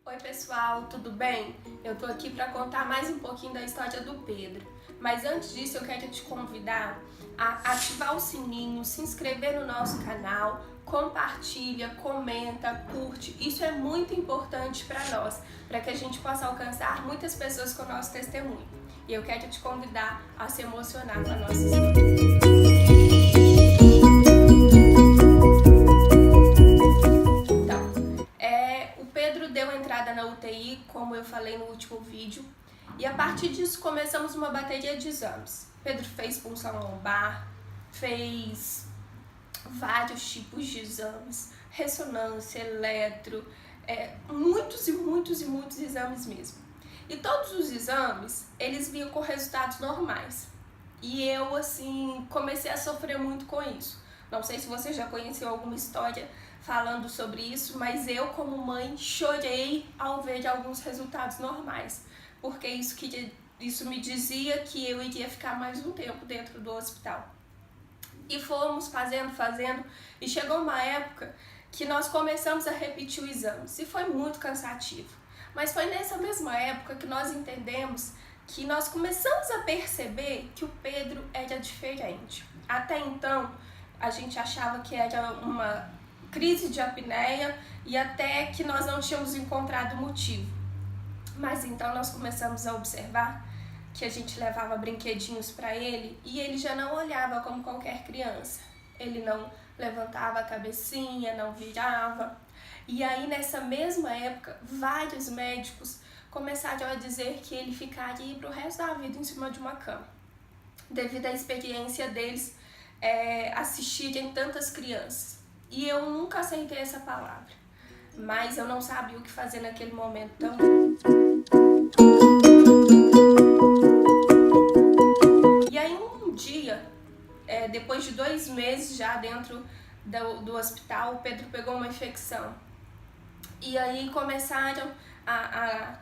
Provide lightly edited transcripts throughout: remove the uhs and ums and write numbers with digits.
Oi pessoal, tudo bem? Eu tô aqui para contar mais um pouquinho da história do Pedro. Mas antes disso eu quero te convidar a ativar o sininho, se inscrever no nosso canal, compartilha, comenta, curte. Isso é muito importante para nós, para que a gente possa alcançar muitas pessoas com o nosso testemunho. E eu quero te convidar a se emocionar com a nossa história. O Pedro deu entrada na UTI, como eu falei no último vídeo, e a partir disso começamos uma bateria de exames. Pedro fez punção lombar, fez vários tipos de exames, ressonância, eletro, muitos exames mesmo. E todos os exames, eles vinham com resultados normais. E eu, assim, comecei a sofrer muito com isso. Não sei se você já conheceu alguma história falando sobre isso, mas eu, como mãe, chorei ao ver alguns resultados normais, porque isso me dizia que eu iria ficar mais um tempo dentro do hospital. E fomos fazendo, e chegou uma época que nós começamos a repetir o exame, e foi muito cansativo. Mas foi nessa mesma época que nós entendemos que nós começamos a perceber que o Pedro era diferente. Até então, a gente achava que era uma crise de apneia e até que nós não tínhamos encontrado motivo. Mas então nós começamos a observar que a gente levava brinquedinhos para ele e ele já não olhava como qualquer criança. Ele não levantava a cabecinha, não virava. E aí nessa mesma época, vários médicos começaram a dizer que ele ficaria pro resto da vida em cima de uma cama, devido à experiência deles assistirem tantas crianças. E eu nunca aceitei essa palavra, mas eu não sabia o que fazer naquele momento também. E aí um dia, depois de 2 meses já dentro do hospital, o Pedro pegou uma infecção. E aí começaram a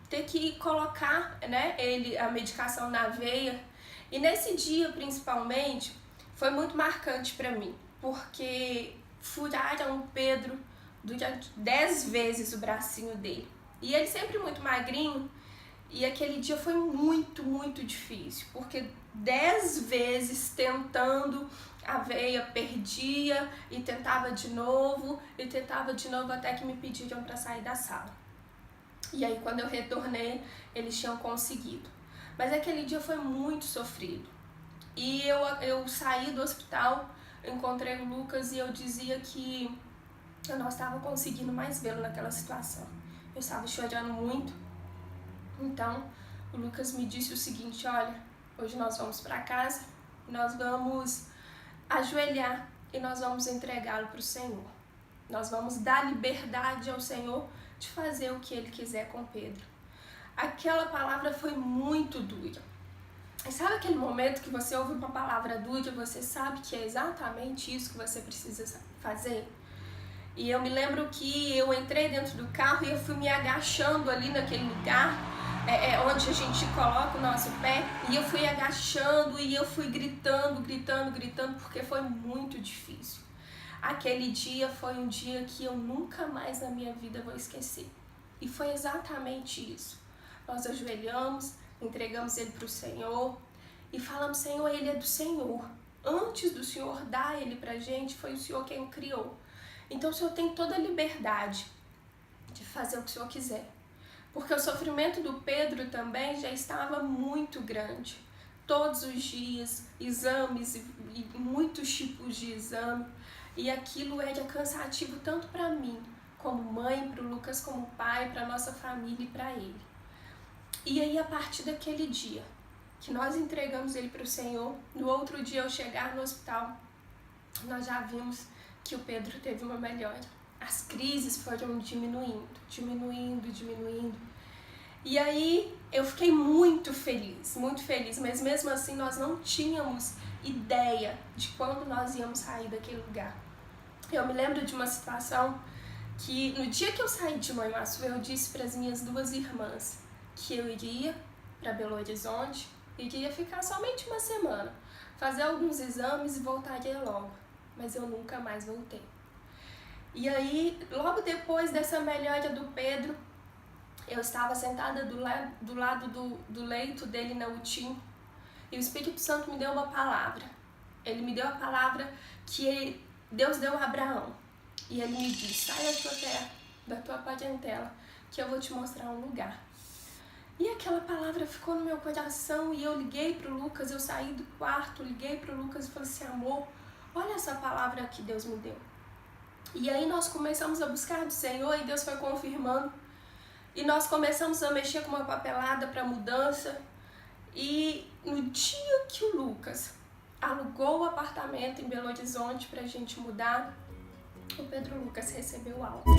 ter que colocar, né, a medicação na veia. E nesse dia, principalmente, foi muito marcante para mim, porque furaram o Pedro durante 10 vezes o bracinho dele. E ele sempre muito magrinho, e aquele dia foi muito difícil, porque 10 vezes tentando, a veia perdia e tentava de novo até que me pediram para sair da sala. E aí quando eu retornei, eles tinham conseguido. Mas aquele dia foi muito sofrido. E eu saí do hospital, encontrei o Lucas e eu dizia que eu não estava conseguindo mais vê-lo naquela situação. Eu estava chorando muito. Então o Lucas me disse o seguinte: olha, hoje nós vamos para casa, nós vamos ajoelhar e nós vamos entregá-lo para o Senhor. Nós vamos dar liberdade ao Senhor de fazer o que Ele quiser com Pedro. Aquela palavra foi muito dura. E sabe aquele momento que você ouve uma palavra dura e você sabe que é exatamente isso que você precisa fazer? E eu me lembro que eu entrei dentro do carro e eu fui me agachando ali naquele lugar onde a gente coloca o nosso pé, e eu fui agachando e eu fui gritando, porque foi muito difícil. Aquele dia foi um dia que eu nunca mais na minha vida vou esquecer. E foi exatamente isso. Nós ajoelhamos, entregamos ele para o Senhor e falamos: Senhor, ele é do Senhor. Antes do Senhor dar ele para a gente, foi o Senhor quem o criou. Então o Senhor tem toda a liberdade de fazer o que o Senhor quiser. Porque o sofrimento do Pedro também já estava muito grande. Todos os dias, exames e muitos tipos de exame. E aquilo era cansativo tanto para mim, como mãe, para o Lucas como pai, para a nossa família e para ele. E aí, a partir daquele dia que nós entregamos ele para o Senhor, no outro dia ao chegar no hospital, nós já vimos que o Pedro teve uma melhora. As crises foram diminuindo. E aí eu fiquei muito feliz, mas mesmo assim nós não tínhamos ideia de quando nós íamos sair daquele lugar. Eu me lembro de uma situação que no dia que eu saí de Manhuaçu, eu disse para as minhas 2 irmãs que eu iria para Belo Horizonte, iria ficar somente uma semana, fazer alguns exames e voltaria logo, mas eu nunca mais voltei. E aí, logo depois dessa melhora do Pedro, Eu estava sentada do lado do leito dele na UTI e o Espírito Santo me deu uma palavra. Ele me deu a palavra que Deus deu a Abraão. E ele me disse: sai da tua terra, da tua parentela, que eu vou te mostrar um lugar. E aquela palavra ficou no meu coração e eu liguei pro Lucas, eu saí do quarto, liguei pro Lucas e falei assim: amor, olha essa palavra que Deus me deu. E aí nós começamos a buscar do Senhor e Deus foi confirmando. E nós começamos a mexer com uma papelada para mudança. E no dia que o Lucas alugou o apartamento em Belo Horizonte pra gente mudar, o Pedro Lucas recebeu alta.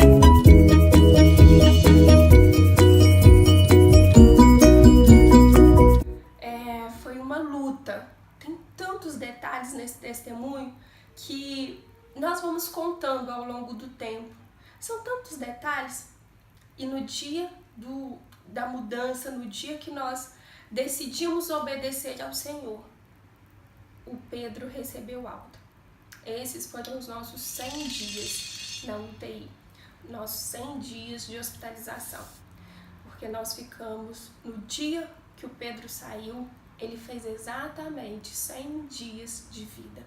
Foi uma luta. Tem tantos detalhes nesse testemunho que nós vamos contando ao longo do tempo. São tantos detalhes. E no dia da mudança, no dia que nós decidimos obedecer ao Senhor, o Pedro recebeu alta. Esses foram os nossos 100 dias na UTI, nossos 100 dias de hospitalização. Porque nós ficamos, no dia que o Pedro saiu, ele fez exatamente 100 dias de vida.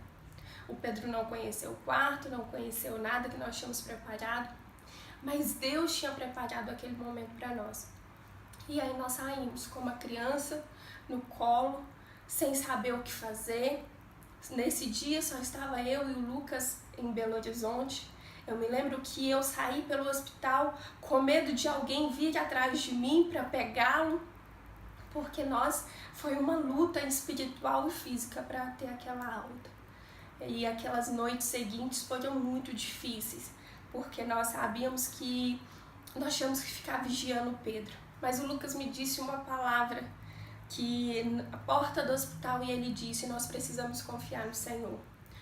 O Pedro não conheceu o quarto, não conheceu nada que nós tínhamos preparado, mas Deus tinha preparado aquele momento para nós. E aí nós saímos com uma criança no colo, sem saber o que fazer. Nesse dia só estava eu e o Lucas em Belo Horizonte. Eu me lembro que eu saí pelo hospital com medo de alguém vir atrás de mim para pegá-lo, porque foi uma luta espiritual e física para ter aquela alta. E aquelas noites seguintes foram muito difíceis, porque nós sabíamos que nós tínhamos que ficar vigiando o Pedro. Mas o Lucas me disse uma palavra que a porta do hospital, e ele disse: nós precisamos confiar no Senhor.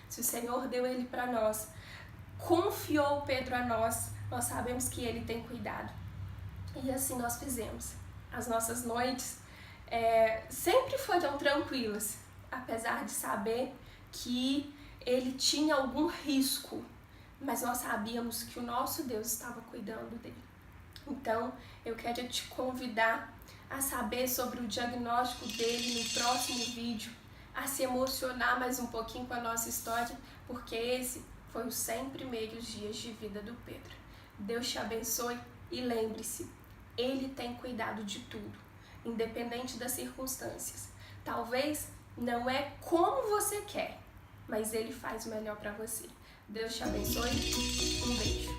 Se o Senhor deu ele para nós, confiou o Pedro a nós, nós sabemos que ele tem cuidado. E assim nós fizemos. As nossas noites sempre foram tranquilas, apesar de saber que ele tinha algum risco, mas nós sabíamos que o nosso Deus estava cuidando dele. Então, eu quero te convidar a saber sobre o diagnóstico dele no próximo vídeo, a se emocionar mais um pouquinho com a nossa história, porque esse foi os 100 primeiros dias de vida do Pedro. Deus te abençoe e lembre-se, Ele tem cuidado de tudo, independente das circunstâncias. Talvez não é como você quer, mas Ele faz o melhor para você. Deus te abençoe. Um beijo.